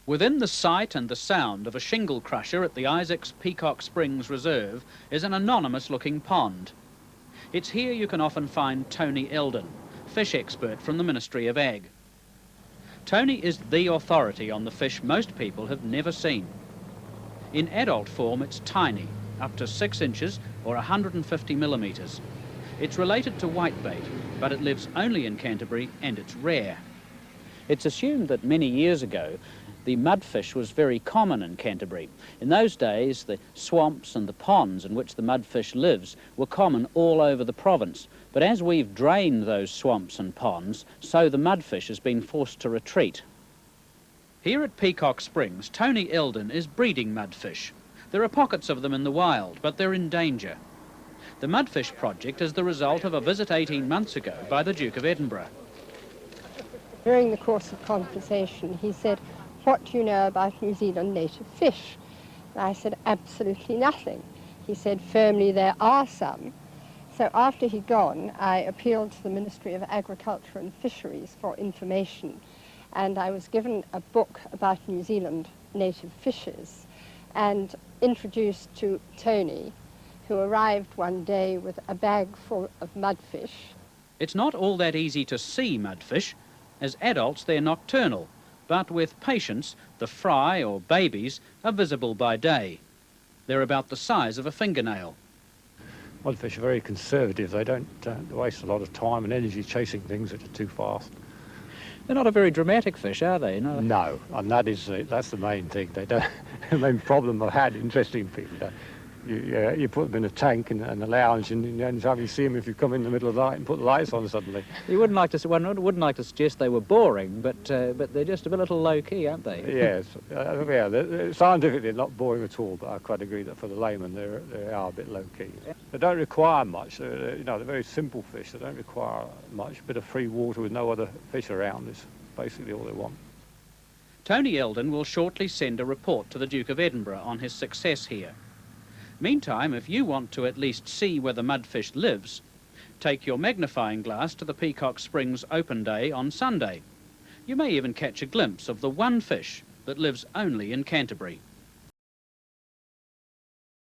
Within the sight and the sound of a shingle crusher at the Isaacs Peacock Springs Reserve is an anonymous-looking pond. It's here you can often find Tony ELDON, fish expert from the Ministry of Ag. Tony is the authority on the fish most people have never seen. In adult form, it's tiny, up to 6 inches or 150 millimetres. It's related to whitebait, but it lives only in Canterbury and it's rare. It's assumed that many years ago the mudfish was very common in Canterbury. In those days, the swamps and the ponds in which the mudfish lives were common all over the province. But as we've drained those swamps and ponds, so the mudfish has been forced to retreat. Here at Peacock Springs, Tony ELDON is breeding mudfish. There are pockets of them in the wild, but they're in danger. The Mudfish project is the result of a visit 18 months ago by the Duke of Edinburgh. During the course of conversation, he said, "What do you know about New Zealand native fish?" And I said, "Absolutely nothing." He said firmly, "There are some." So after he'd gone, I appealed to the Ministry of Agriculture and Fisheries for information, and I was given a book about New Zealand native fishes and introduced to Tony, who arrived one day with a bag full of mudfish. It's not all that easy to see mudfish. As adults, they're nocturnal, but with patience, the fry or babies are visible by day. They're about the size of a fingernail. Mudfish are very conservative. They don't waste a lot of time and energy chasing things that are too fast. They're not a very dramatic fish, are they? No, and that's the main thing. They don't. The main problem I've had, interesting people. You put them in a tank and a lounge, and the only time you see them if you come in the middle of the night and put the lights on suddenly. You wouldn't like to. One wouldn't like to suggest they were boring, but they're just a little low key, aren't they? Yes, yeah. Scientifically, they're not boring at all, but I quite agree that for the layman, they are a bit low key. They don't require much. They're very simple fish. They don't require much. A bit of free water with no other fish around is basically all they want. Tony ELDON will shortly send a report to the Duke of Edinburgh on his success here. Meantime, if you want to at least see where the mudfish lives, take your magnifying glass to the Peacock Springs Open Day on Sunday. You may even catch a glimpse of the one fish that lives only in Canterbury.